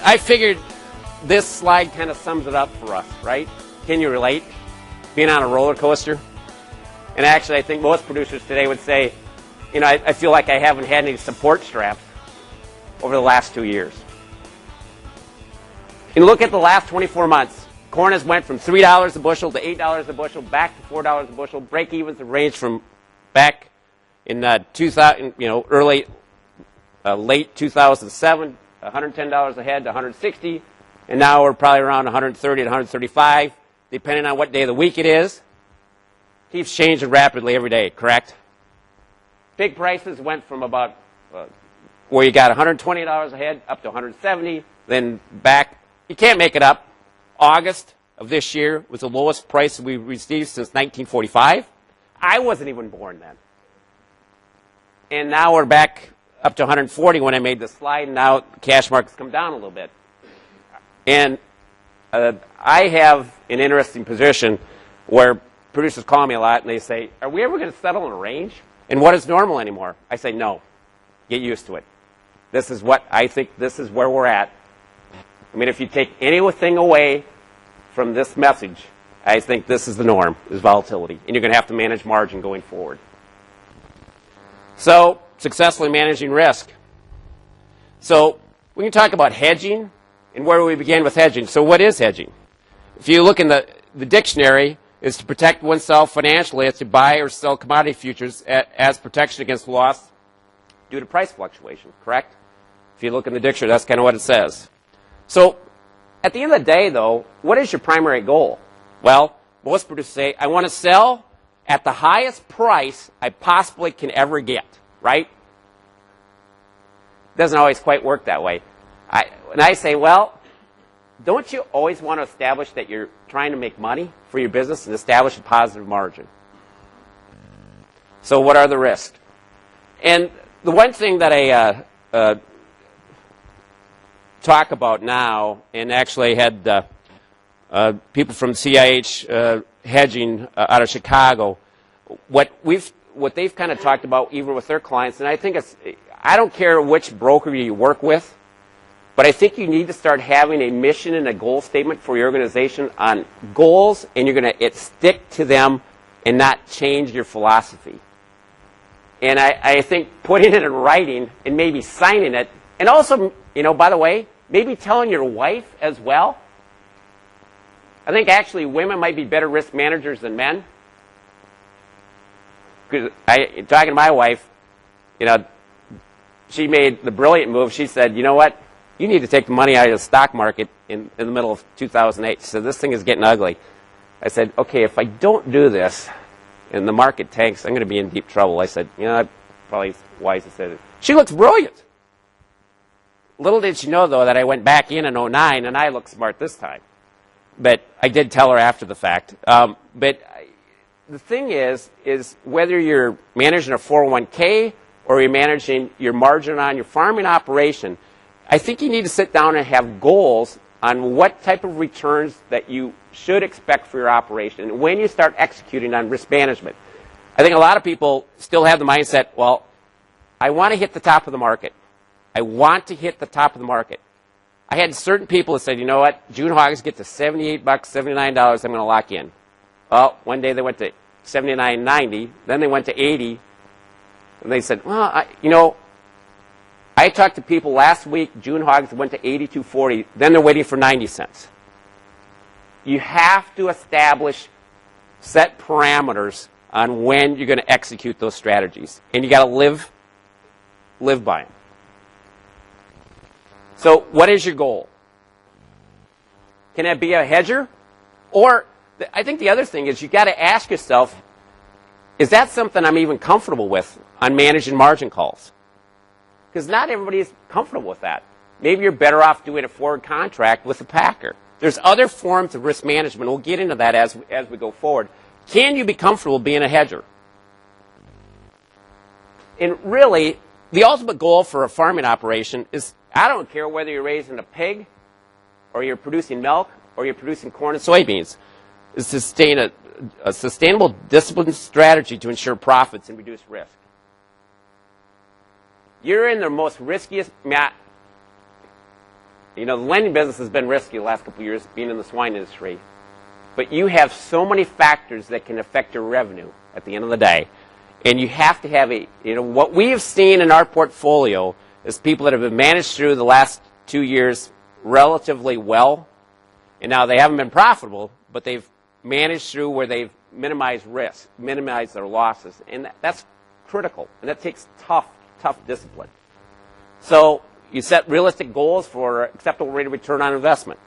I figured this slide kind of sums it up for us, right? Can you relate? Being on a roller coaster? And actually, I think most producers today would say, you know, I feel like I haven't had any support straps over the last 2 years. And look at the last 24 months. Corn has went from $3 a bushel to $8 a bushel, back to $4 a bushel. Break-evens have ranged from back in 2000, you know, late 2007, $110 a head to $160, and now we're probably around $130 to $135, depending on what day of the week it is. Keeps changing rapidly every day, correct? Pig prices went from about where you got $120 a head up to $170, then back. You can't make it up. August of this year was the lowest price we received since 1945. I wasn't even born then. And now we're back up to 140 when I made the slide, and now cash markets come down a little bit. And I have an interesting position where producers call me a lot, and they say, are we ever going to settle in a range? And what is normal anymore? I say, no. Get used to it. This is what I think, this is where we're at. I mean, if you take anything away from this message, I think this is the norm, is volatility. And you're going to have to manage margin going forward. So, successfully managing risk. So, we can talk about hedging and where do we begin with hedging. So, what is hedging? If you look in the dictionary, is to protect oneself financially as to buy or sell commodity futures as protection against loss due to price fluctuation, correct? If you look in the dictionary, that's kind of what it says. So, at the end of the day, though, what is your primary goal? Well, most producers say, I want to sell at the highest price I possibly can ever get, right? It doesn't always quite work that way. And I say, well, don't you always want to establish that you're trying to make money for your business and establish a positive margin? So what are the risks? And the one thing that I talk about now, and actually had people from CIH hedging out of Chicago, what they've kind of talked about even with their clients, and I think I don't care which broker you work with, but I think you need to start having a mission and a goal statement for your organization on goals, and you're going to stick to them and not change your philosophy. And I think putting it in writing and maybe signing it, and also, you know, by the way, maybe telling your wife as well. I think actually women might be better risk managers than men. Because talking to my wife, you know, she made the brilliant move. She said, you know what? You need to take the money out of the stock market in the middle of 2008. She said, this thing is getting ugly. I said, okay, if I don't do this and the market tanks, I'm going to be in deep trouble. I said, you know, that's probably wise to say that. She looks brilliant. Little did she know, though, that I went back in 2009, and I look smart this time. But I did tell her after the fact. But the thing is whether you're managing a 401k or you're managing your margin on your farming operation, I think you need to sit down and have goals on what type of returns that you should expect for your operation and when you start executing on risk management. I think a lot of people still have the mindset, well, I want to hit the top of the market. I want to hit the top of the market. I had certain people that said, you know what, June hogs get to $78, $79, I'm going to lock in. Well, one day they went to $79.90, then they went to $80, and they said, well, you know, I talked to people last week, June hogs went to $82.40, then they're waiting for 90 cents. You have to establish set parameters on when you're going to execute those strategies, and you got to live by them. So what is your goal? Can it be a hedger? Or I think the other thing is you got to ask yourself, is that something I'm even comfortable with on managing margin calls? Because not everybody is comfortable with that. Maybe you're better off doing a forward contract with a packer. There's other forms of risk management. We'll get into that as we go forward. Can you be comfortable being a hedger? And really, the ultimate goal for a farming operation is, I don't care whether you're raising a pig or you're producing milk or you're producing corn and soybeans, is to sustain a sustainable, disciplined strategy to ensure profits and reduce risk. You're in the most riskiest, You know, the lending business has been risky the last couple of years, being in the swine industry. But you have so many factors that can affect your revenue at the end of the day. And you have to have what we have seen in our portfolio is people that have been managed through the last 2 years relatively well. And now they haven't been profitable, but they've managed through where they've minimized risk, minimized their losses. And that's critical. And that takes tough discipline. So you set realistic goals for acceptable rate of return on investment.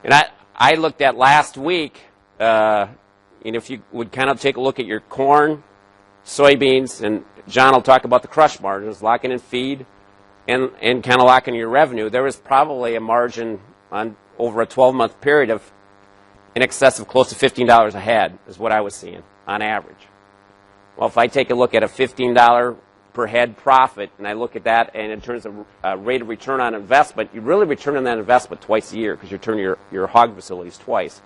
And I looked at last week, and if you would kind of take a look at your corn, soybeans, and John will talk about the crush margins, locking in feed, and kind of locking your revenue, there was probably a margin on over a 12-month period of in excess of close to $15 a head is what I was seeing on average. Well, if I take a look at a $15 per head profit, and I look at that, and in terms of rate of return on investment, you really return on that investment twice a year because you turn your hog facilities twice.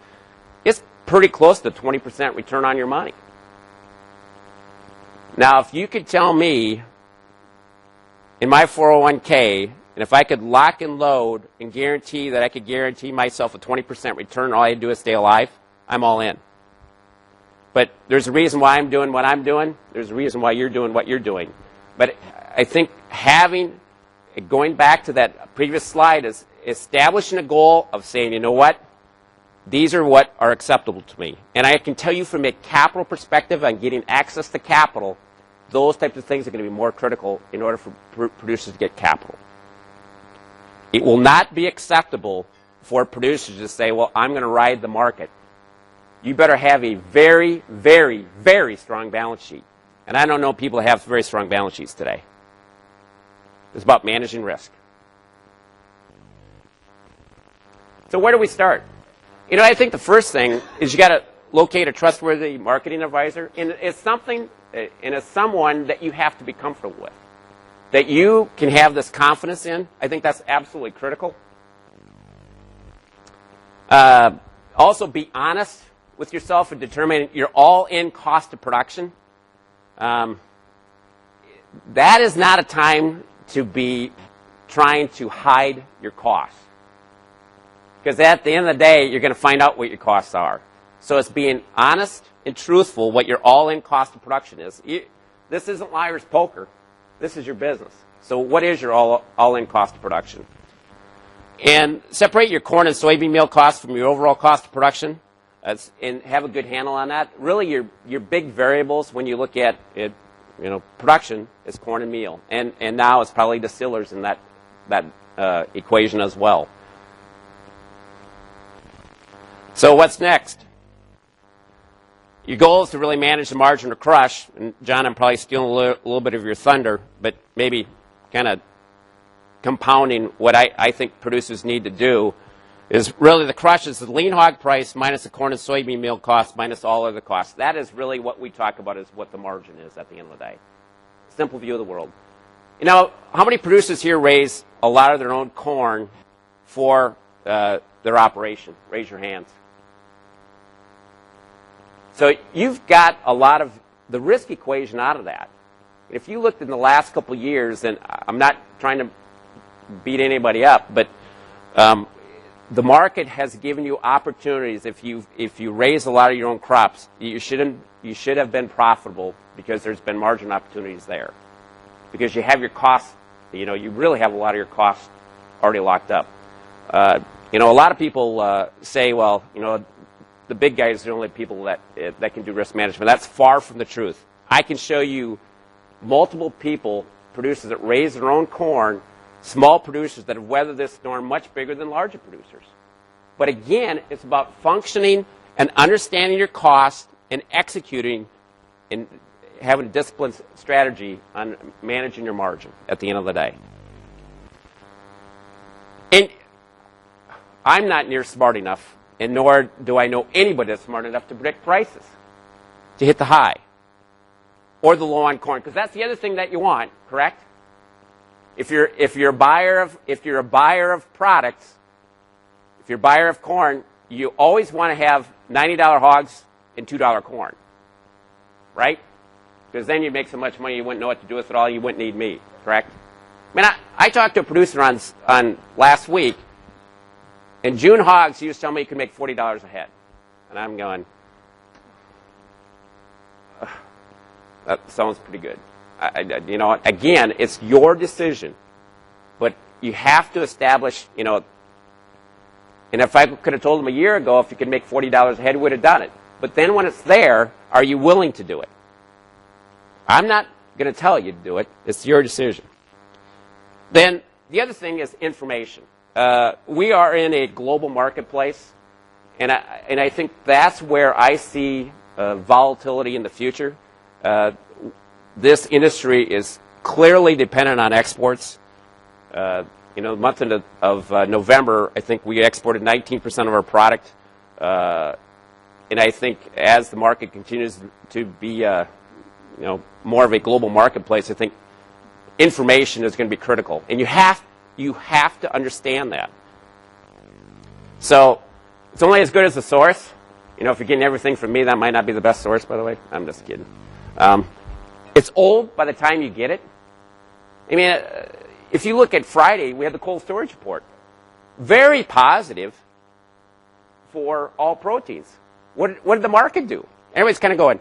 It's pretty close to 20% return on your money. Now, if you could tell me in my 401k, and if I could lock and load and guarantee that I could guarantee myself a 20% return, all I do is stay alive, I'm all in. But there's a reason why I'm doing what I'm doing. There's a reason why you're doing what you're doing. But I think going back to that previous slide, is establishing a goal of saying, you know what, these are what are acceptable to me. And I can tell you from a capital perspective on getting access to capital, those types of things are going to be more critical in order for producers to get capital. It will not be acceptable for producers to say, well, I'm going to ride the market. You better have a very, very, very strong balance sheet. And I don't know people that have very strong balance sheets today. It's about managing risk. So where do we start? You know, I think the first thing is you got to locate a trustworthy marketing advisor. And it's someone that you have to be comfortable with, that you can have this confidence in. I think that's absolutely critical. Also, be honest with yourself and determine your all-in cost of production. That is not a time to be trying to hide your costs. Because at the end of the day, you're going to find out what your costs are. So it's being honest and truthful what your all-in cost of production is. This isn't liar's poker. This is your business. So what is your all-in cost of production? And separate your corn and soybean meal costs from your overall cost of production. And have a good handle on that. Really, your big variables when you look at it, production is corn and meal, and now it's probably distillers in that equation as well. So what's next? Your goal is to really manage the margin or crush. And John, I'm probably stealing a little bit of your thunder, but maybe kind of compounding what I think producers need to do. Is really the crush is the lean hog price minus the corn and soybean meal cost minus all other costs. That is really what we talk about is what the margin is at the end of the day. Simple view of the world. You know, how many producers here raise a lot of their own corn for their operation? Raise your hands. So you've got a lot of the risk equation out of that. If you looked in the last couple of years, and I'm not trying to beat anybody up, but the market has given you opportunities. If you raise a lot of your own crops, you should have been profitable because there's been margin opportunities there. Because you have your costs, you really have a lot of your costs already locked up. A lot of people say, well, the big guys are the only people that can do risk management. That's far from the truth. I can show you multiple people, producers that raise their own corn, small producers that have weathered this storm much bigger than larger producers. But again, it's about functioning and understanding your costs and executing and having a disciplined strategy on managing your margin at the end of the day. And I'm not near smart enough, and nor do I know anybody that's smart enough to predict prices, to hit the high or the low on corn, because that's the other thing that you want, correct? If you're a buyer of products, if you're a buyer of corn, you always want to have $90 hogs and $2 corn, right? Because then you'd make so much money you wouldn't know what to do with it all. You wouldn't need me, correct? I mean, I talked to a producer on last week And June Hoggs, he was telling me he could make $40 a head. And I'm going, that sounds pretty good. You know, again, it's your decision. But you have to establish, you know, and if I could have told him a year ago if you could make $40 a head, we would have done it. But then when it's there, are you willing to do it? I'm not going to tell you to do it. It's your decision. Then the other thing is information. We are in a global marketplace, and I think that's where I see volatility in the future. This industry is clearly dependent on exports. You know, the month of November, I think we exported 19% of our product. And I think as the market continues to be, you know, more of a global marketplace, I think information is going to be critical. And you have to understand that. So it's only as good as the source. You know, if you're getting everything from me, that might not be the best source, by the way. I'm just kidding. It's old by the time you get it. I mean, if you look at Friday, we had the cold storage report. Very positive for all proteins. What did the market do? Everybody's kind of going,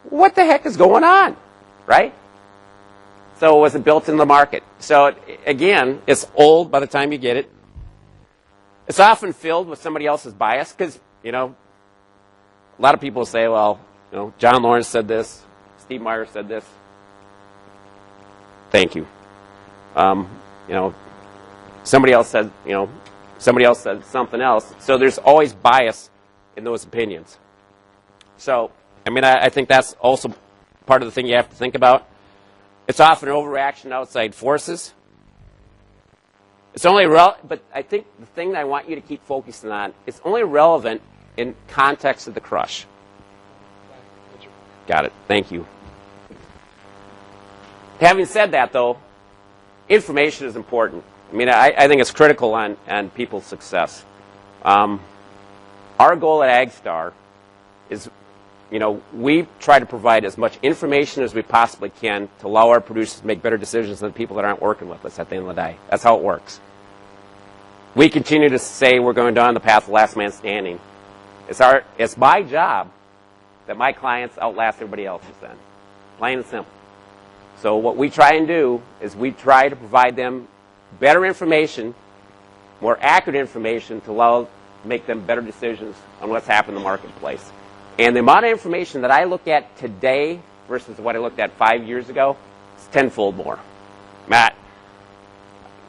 what the heck is going on, right? So was it built in the market? So again, it's old by the time you get it. It's often filled with somebody else's bias because, you know, a lot of people say, well, you know, John Lawrence said this, Steve Meyer said this. Thank you. You know, somebody else said something else. So there's always bias in those opinions. So, I mean, I think that's also part of the thing you have to think about. It's often an overreaction to outside forces. It's only but I think the thing that I want you to keep focusing on, it's only relevant in context of the crush. Got it. Thank you. Having said that, though, information is important. I mean, I think it's critical on people's success. Our goal at AgStar is, you know, we try to provide as much information as we possibly can to allow our producers to make better decisions than the people that aren't working with us at the end of the day. That's how it works. We continue to say we're going down the path of last man standing. It's my job that my clients outlast everybody else's then. Plain and simple. So what we try and do is we try to provide them better information, more accurate information to make them better decisions on what's happening in the marketplace. And the amount of information that I look at today versus what I looked at 5 years ago is tenfold more. Matt,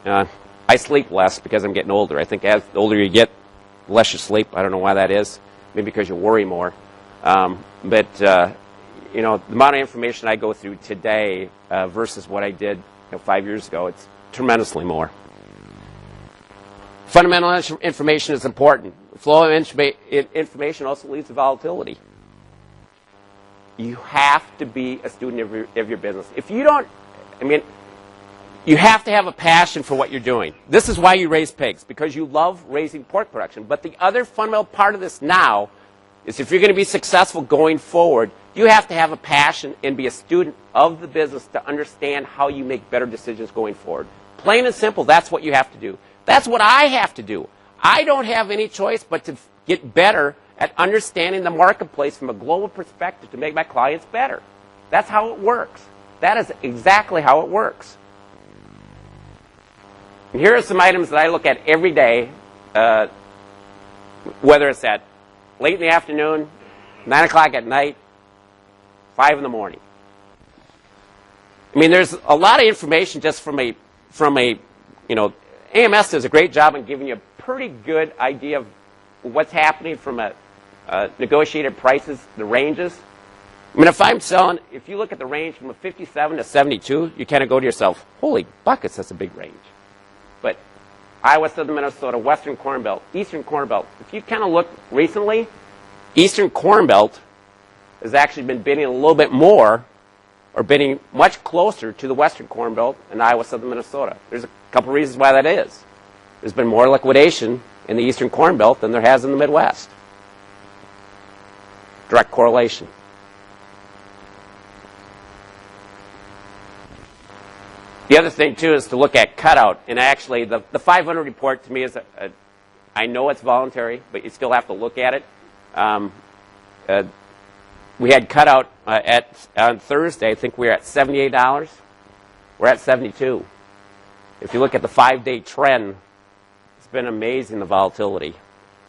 I sleep less because I'm getting older. I think as the older you get, the less you sleep. I don't know why that is. Maybe because you worry more. You know, the amount of information I go through today versus what I did 5 years ago, it's tremendously more. Fundamental information is important. The flow of information also leads to volatility. You have to be a student of your business. If you don't, I mean, you have to have a passion for what you're doing. This is why you raise pigs, because you love raising pork production. But the other fundamental part of this now is if you're going to be successful going forward, you have to have a passion and be a student of the business to understand how you make better decisions going forward. Plain and simple, that's what you have to do. That's what I have to do. I don't have any choice but to get better at understanding the marketplace from a global perspective to make my clients better. That's how it works. That is exactly how it works. And here are some items that I look at every day, whether it's at late in the afternoon, 9 o'clock at night, 5 in the morning. I mean, there's a lot of information just from a, you know, AMS does a great job in giving you a pretty good idea of what's happening from a negotiated prices, the ranges. I mean, if you look at the range from a 57 to 72, you kind of go to yourself, holy buckets, that's a big range. But Iowa, Southern Minnesota, Western Corn Belt, Eastern Corn Belt, if you kind of look recently, Eastern Corn Belt has actually been bidding a little bit more or bidding much closer to the Western Corn Belt in Iowa, Southern Minnesota. There's a couple reasons why that is. There's been more liquidation in the Eastern Corn Belt than there has in the Midwest. Direct correlation. The other thing, too, is to look at cutout. And actually, the 500 report, to me, is I know it's voluntary, but you still have to look at it. We had cutout on Thursday. I think we were at $78. We're at $72. If you look at the 5-day trend, it's been amazing, the volatility.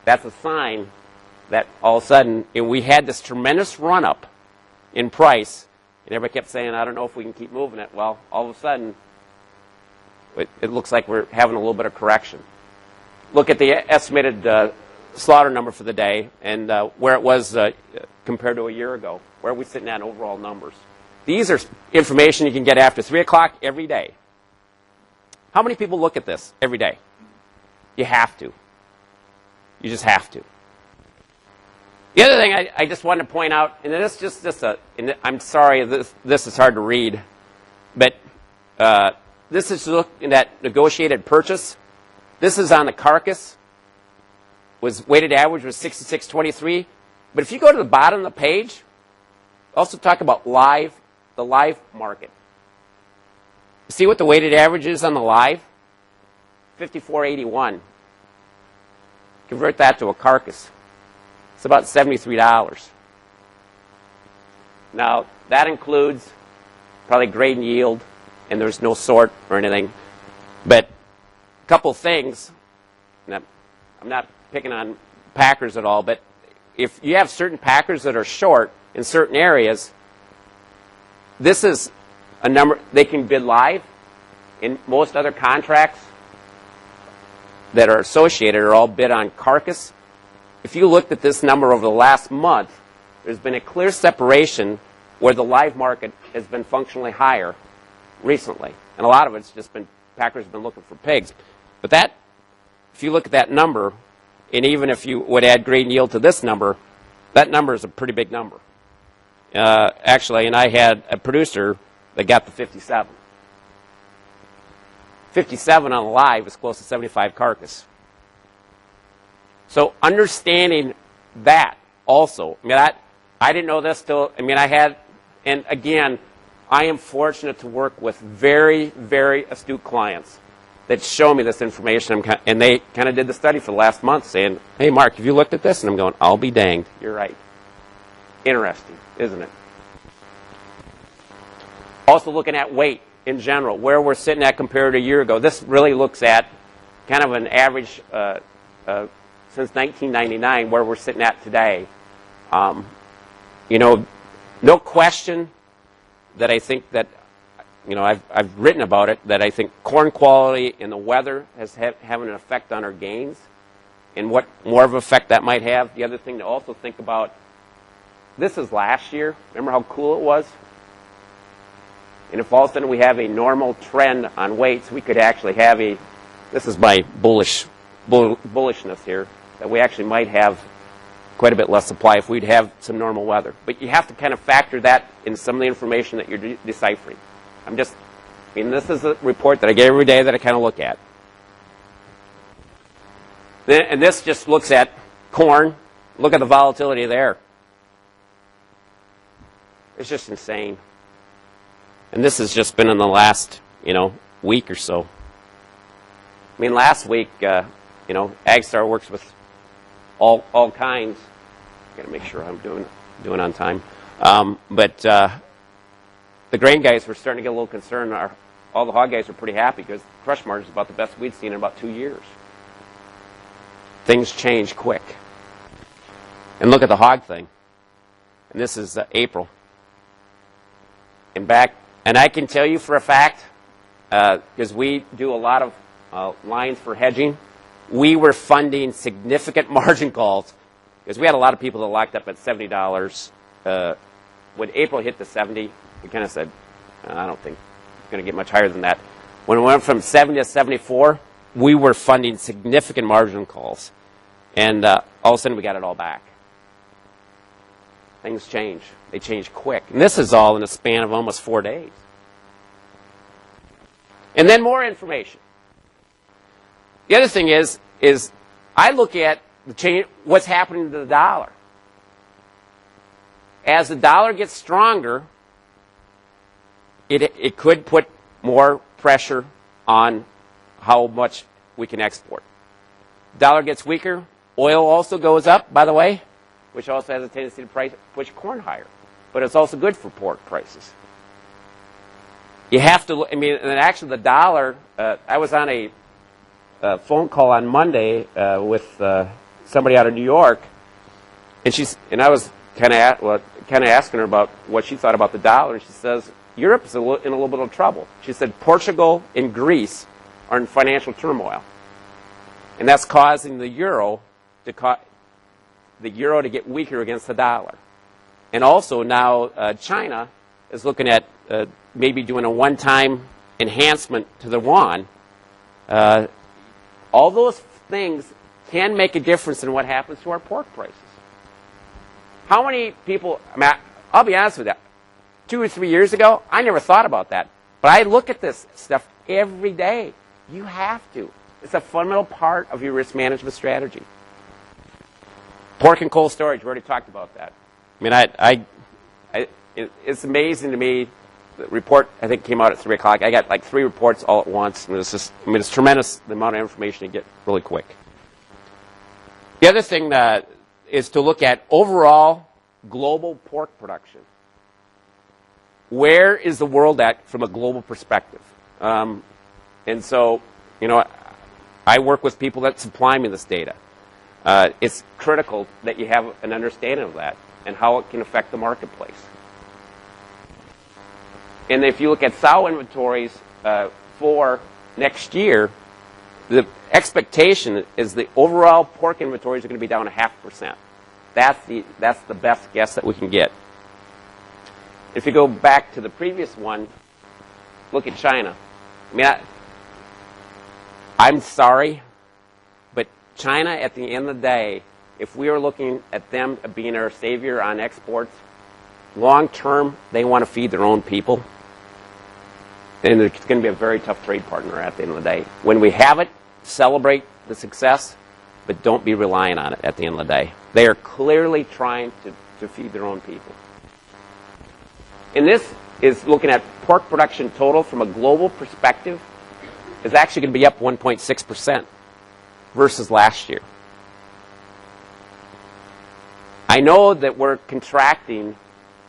That's a sign that all of a sudden, and we had this tremendous run-up in price, and everybody kept saying, I don't know if we can keep moving it. Well, all of a sudden, it looks like we're having a little bit of correction. Look at the estimated slaughter number for the day and where it was compared to a year ago. Where are we sitting at overall numbers? These are information you can get after 3 o'clock every day. How many people look at this every day? You have to. You just have to. The other thing I just wanted to point out, and this is just and I'm sorry this is hard to read, but this is looking at negotiated purchase. This is on the carcass. Weighted average was 66.23. But if you go to the bottom of the page, also talk about the live market. See what the weighted average is on the live? 54.81. Convert that to a carcass. It's about $73. Now, that includes probably grade and yield, and there's no sort or anything. But a couple things, and I'm not picking on packers at all, but if you have certain packers that are short in certain areas, this is a number they can bid live. In most other contracts that are associated are all bid on carcass. If you looked at this number over the last month, there's been a clear separation where the live market has been functionally higher recently. And a lot of it's just been packers have been looking for pigs. But that, if you look at that number, and even if you would add grade and yield to this number, that number is a pretty big number. Actually, and I had a producer that got the 57. 57 on the live is close to 75 carcass. So understanding that also, I didn't know this till, and again, I am fortunate to work with very, very astute clients that show me this information, and they kind of did the study for the last month saying, hey, Mark, have you looked at this? And I'm going, I'll be danged. You're right. Interesting, isn't it? Also looking at weight in general, where we're sitting at compared to a year ago. This really looks at kind of an average since 1999, where we're sitting at today. No question that I think that, I've written about it, that I think corn quality and the weather has having an effect on our gains, and what more of an effect that might have. The other thing to also think about, this is last year. Remember how cool it was? And if all of a sudden we have a normal trend on weights, we could actually have this is my bullishness here, that we actually might have quite a bit less supply if we'd have some normal weather. But you have to kind of factor that in some of the information that you're deciphering. This is a report that I get every day that I kind of look at. And this just looks at corn. Look at the volatility there. It's just insane. And this has just been in the last, week or so. Last week, AgStar works with all kinds. Got to make sure I'm doing on time. But the grain guys were starting to get a little concerned. All the hog guys were pretty happy because crush margin is about the best we'd seen in about 2 years. Things change quick. And look at the hog thing. And this is April. And I can tell you for a fact, because we do a lot of lines for hedging, we were funding significant margin calls because we had a lot of people that locked up at $70. When April hit the 70, we kind of said, I don't think it's going to get much higher than that. When it went from 70 to 74, we were funding significant margin calls. And all of a sudden, we got it all back. Things change. They change quick. And this is all in a span of almost 4 days. And then more information. The other thing is I look at the change, what's happening to the dollar. As the dollar gets stronger, it could put more pressure on how much we can export. dollar gets weaker, oil also goes up, by the way, which also has a tendency to push corn higher. But it's also good for pork prices. You have to, I mean, and actually the dollar, I was on a phone call on Monday with somebody out of New York, and I was kind of asking her about what she thought about the dollar, and she says, Europe's in a little bit of trouble. She said Portugal and Greece are in financial turmoil, and that's causing the euro to get weaker against the dollar. And also now China is looking at maybe doing a one-time enhancement to the yuan. All those things can make a difference in what happens to our pork prices. How many people, I mean, I'll be honest with you, 2 or 3 years ago, I never thought about that. But I look at this stuff every day. You have to. It's a fundamental part of your risk management strategy. Pork and cold storage, we already talked about that. I mean, it's amazing to me. The report, I think, came out at 3 o'clock. I got like 3 reports all at once. And it's tremendous the amount of information you get really quick. The other thing is to look at overall global pork production. Where is the world at from a global perspective? And so, I work with people that supply me this data. It's critical that you have an understanding of that and how it can affect the marketplace. And if you look at sow inventories for next year, the expectation is the overall pork inventories are going to be down 0.5%. That's the best guess that we can get. If you go back to the previous one, look at China. I mean, I'm sorry, but China, at the end of the day, if we are looking at them being our savior on exports, long term, they want to feed their own people. And it's going to be a very tough trade partner at the end of the day. When we have it, celebrate the success, but don't be reliant on it at the end of the day. They are clearly trying to feed their own people. And this is looking at pork production total from a global perspective is actually going to be up 1.6% versus last year. I know that we're contracting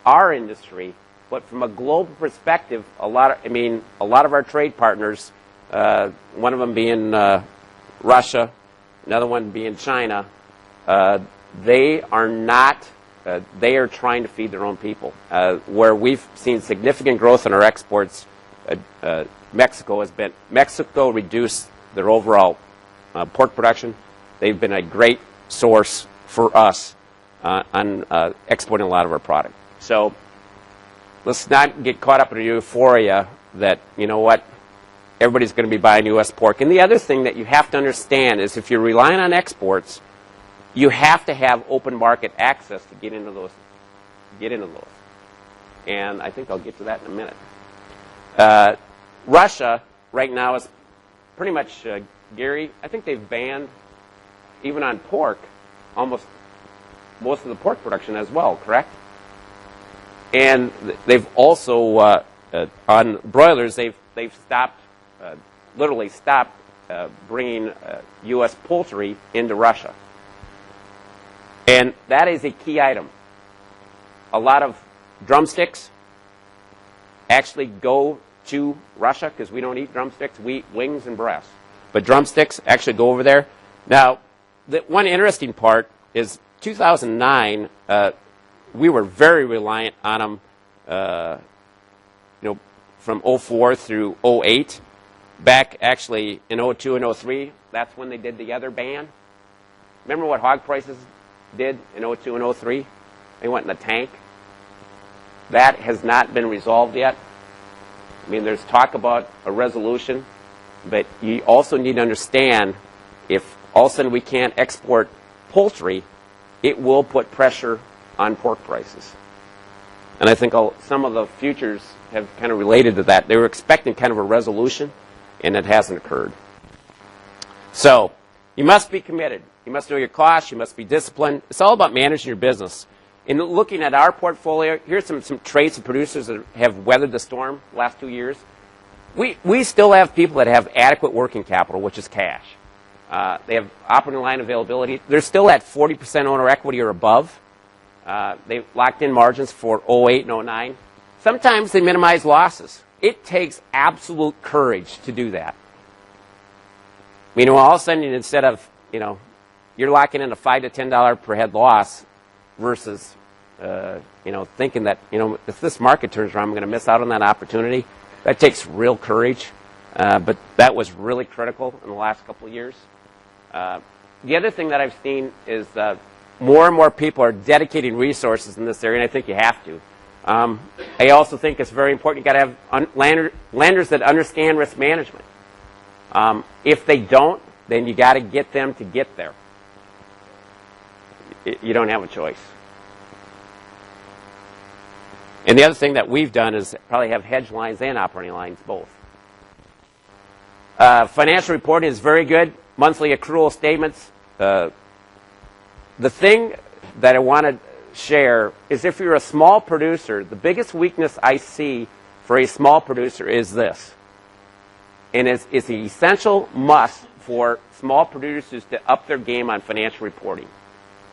our industry, but from a global perspective, a lot of our trade partners, one of them being Russia, another one being China, they are trying to feed their own people. Where we've seen significant growth in our exports, Mexico reduced their overall pork production. They've been a great source for us on exporting a lot of our product. So let's not get caught up in a euphoria that, everybody's going to be buying U.S. pork. And the other thing that you have to understand is if you're relying on exports, you have to have open market access to get into those. And I think I'll get to that in a minute. Russia right now is pretty much, Gary, I think they've banned, even on pork, almost most of the pork production as well, correct? And they've also, on broilers, they've literally stopped bringing U.S. poultry into Russia. And that is a key item. A lot of drumsticks actually go to Russia because we don't eat drumsticks. We eat wings and breasts. But drumsticks actually go over there. Now, the one interesting part is 2009, we were very reliant on them, from 04 through 08. Back actually in 02 and 03, that's when they did the other ban. Remember what hog prices did in 02 and 03? They went in the tank. That has not been resolved yet. I mean, there's talk about a resolution, but you also need to understand if all of a sudden we can't export poultry, it will put pressure on pork prices. And I think some of the futures have kind of related to that. They were expecting kind of a resolution, and it hasn't occurred. So you must be committed. You must know your costs. You must be disciplined. It's all about managing your business. In looking at our portfolio, here's some traits of producers that have weathered the storm the last 2 years. We still have people that have adequate working capital, which is cash. They have operating line availability. They're still at 40% owner equity or above. They've locked in margins for 08 and 09. Sometimes they minimize losses. It takes absolute courage to do that. I mean, all of a sudden, instead of, you're locking in a $5 to $10 per head loss versus, thinking that, if this market turns around, I'm going to miss out on that opportunity. That takes real courage. But that was really critical in the last couple of years. The other thing that I've seen is more and more people are dedicating resources in this area, and I think you have to. I also think it's very important. You've got to have lenders that understand risk management. If they don't, then you got to get them to get there. You don't have a choice. And the other thing that we've done is probably have hedge lines and operating lines both. Financial reporting is very good. Monthly accrual statements. The thing that I want to share is if you're a small producer, the biggest weakness I see for a small producer is this. And it's an essential must for small producers to up their game on financial reporting.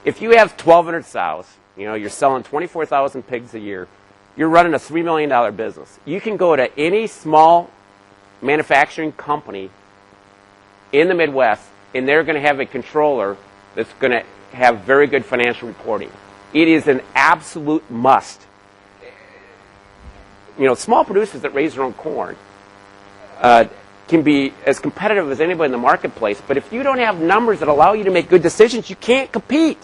If you have 1,200 sows, you're selling 24,000 pigs a year, you're running a $3 million business. You can go to any small manufacturing company in the Midwest, and they're going to have a controller that's going to have very good financial reporting. It is an absolute must. Small producers that raise their own corn can be as competitive as anybody in the marketplace, but if you don't have numbers that allow you to make good decisions, you can't compete.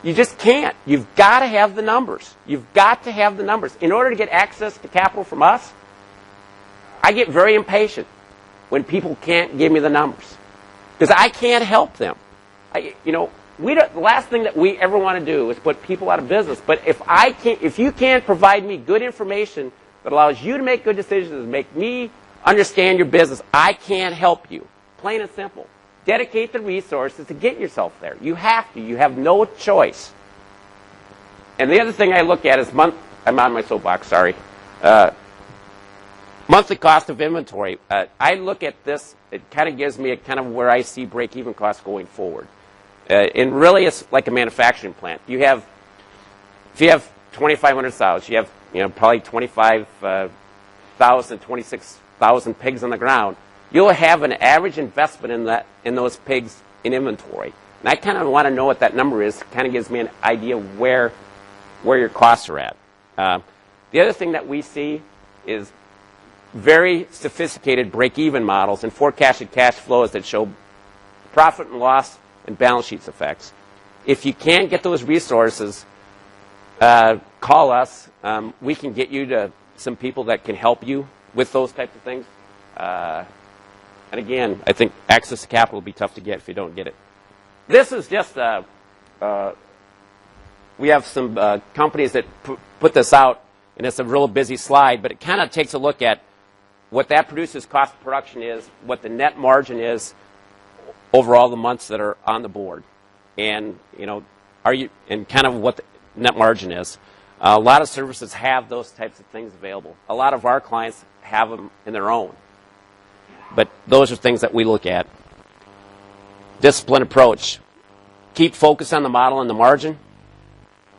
You just can't. You've got to have the numbers. You've got to have the numbers. In order to get access to capital from us, I get very impatient when people can't give me the numbers because I can't help them. The last thing that we ever want to do is put people out of business. But if you can't provide me good information that allows you to make good decisions and make me understand your business, I can't help you. Plain and simple. Dedicate the resources to get yourself there. You have to. You have no choice. And the other thing I look at is I'm on my soapbox, sorry. Monthly cost of inventory. I look at this, it kind of gives me where I see break-even costs going forward. And really it's like a manufacturing plant. If you have 2,500 sows, you have probably 25,000, 26,000 pigs on the ground. You'll have an average investment in those pigs in inventory. And I kind of want to know what that number is. It kind of gives me an idea where your costs are at. The other thing that we see is very sophisticated break-even models and forecasted cash flows that show profit and loss and balance sheets effects. If you can't get those resources, call us. We can get you to some people that can help you with those types of things. And again, I think access to capital will be tough to get if you don't get it. This is just we have some companies that put this out, and it's a real busy slide, but it kind of takes a look at what that producer's cost of production is, what the net margin is over all the months that are on the board, and and kind of what the net margin is. A lot of services have those types of things available. A lot of our clients have them in their own. But those are things that we look at. Disciplined approach. Keep focus on the model and the margin.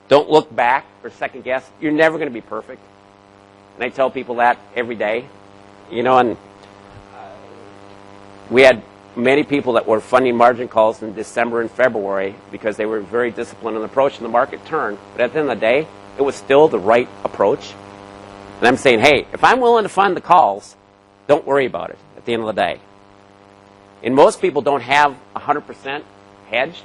Don't look back or second guess. You're never going to be perfect. And I tell people that every day. And we had many people that were funding margin calls in December and February because they were very disciplined in the approach and the market turned. But at the end of the day, it was still the right approach. And I'm saying, hey, if I'm willing to fund the calls, don't worry about it at the end of the day. And most people don't have 100% hedged.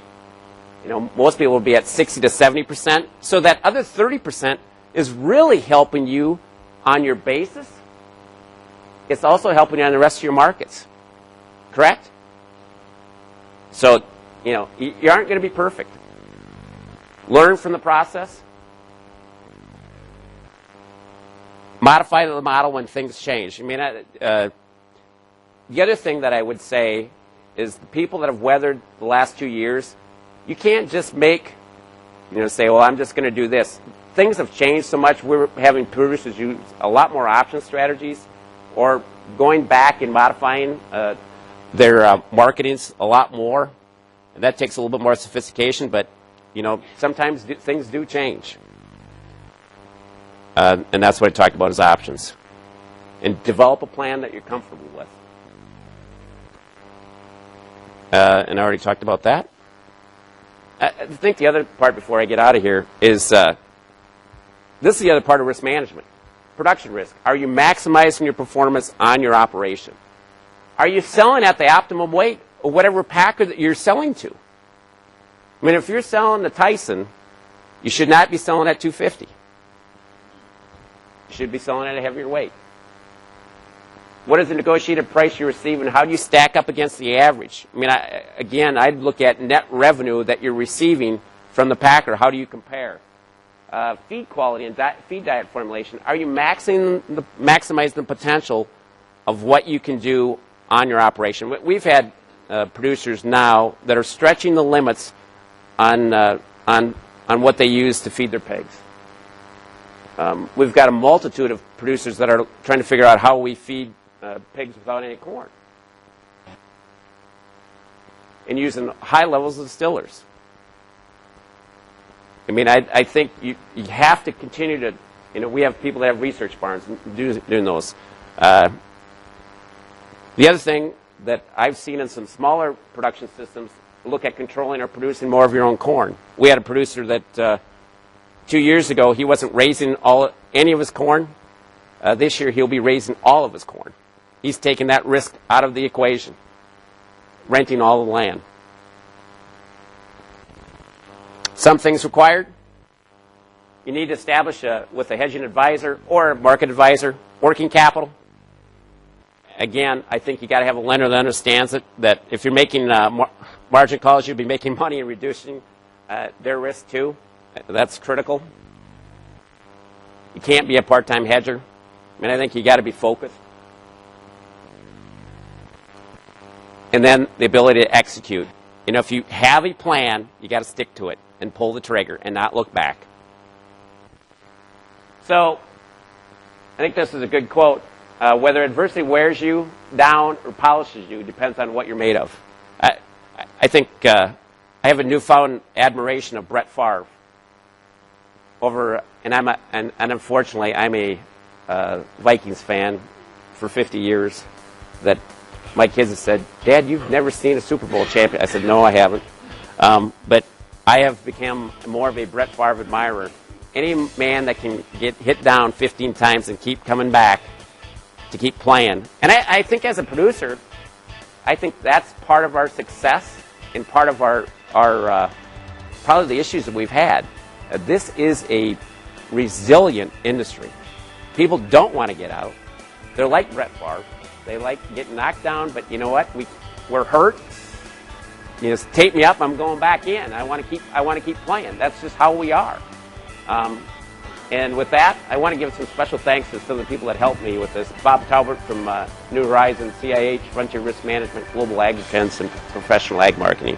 Most people will be at 60 to 70%. So that other 30% is really helping you on your basis. It's also helping you on the rest of your markets. Correct? So, you aren't going to be perfect. Learn from the process. Modify the model when things change. The other thing that I would say is the people that have weathered the last 2 years, you can't just say, well, I'm just going to do this. Things have changed so much. We're having producers use a lot more option strategies or going back and modifying Their marketing's a lot more, and that takes a little bit more sophistication, but sometimes things do change. And that's what I talked about as options. And develop a plan that you're comfortable with. And I already talked about that. I think the other part before I get out of here is this is the other part of risk management. Production risk. Are you maximizing your performance on your operation? Are you selling at the optimum weight or whatever packer that you're selling to? I mean, if you're selling the Tyson, you should not be selling at 250. You should be selling at a heavier weight. What is the negotiated price you receive, and how do you stack up against the average? I mean, again, I'd look at net revenue that you're receiving from the packer. How do you compare? Feed quality and feed diet formulation. Are you maximizing the potential of what you can do on your operation? We've had producers now that are stretching the limits on what they use to feed their pigs. We've got a multitude of producers that are trying to figure out how we feed pigs without any corn, and using high levels of distillers. I mean, I think you have to continue to, we have people that have research barns doing those. The other thing that I've seen in some smaller production systems, look at controlling or producing more of your own corn. We had a producer that 2 years ago, he wasn't raising any of his corn. This year, he'll be raising all of his corn. He's taking that risk out of the equation, renting all the land. Some things required. You need to establish with a hedging advisor or a market advisor working capital. Again, I think you got to have a lender that understands it, that if you're making margin calls, you'll be making money and reducing their risk too. That's critical. You can't be a part-time hedger. I mean, I think you got to be focused. And then the ability to execute. If you have a plan, you got to stick to it and pull the trigger and not look back. So, I think this is a good quote. Whether adversity wears you down or polishes you depends on what you're made of. I think I have a newfound admiration of Brett Favre. And unfortunately, I'm a Vikings fan for 50 years. That my kids have said, "Dad, you've never seen a Super Bowl champion." I said, "No, I haven't." But I have become more of a Brett Favre admirer. Any man that can get hit down 15 times and keep coming back to keep playing. And I think as a producer, I think that's part of our success and part of our probably the issues that we've had. This is a resilient industry. People don't want to get out. They're like Brett Favre. They like getting knocked down, but you know what? We're hurt. You just tape me up. I'm going back in. I want to keep playing. That's just how we are. And with that, I want to give some special thanks to some of the people that helped me with this. Bob Talbert from New Horizons, CIH, Frontier Risk Management, Global Ag Defense, and Professional Ag Marketing.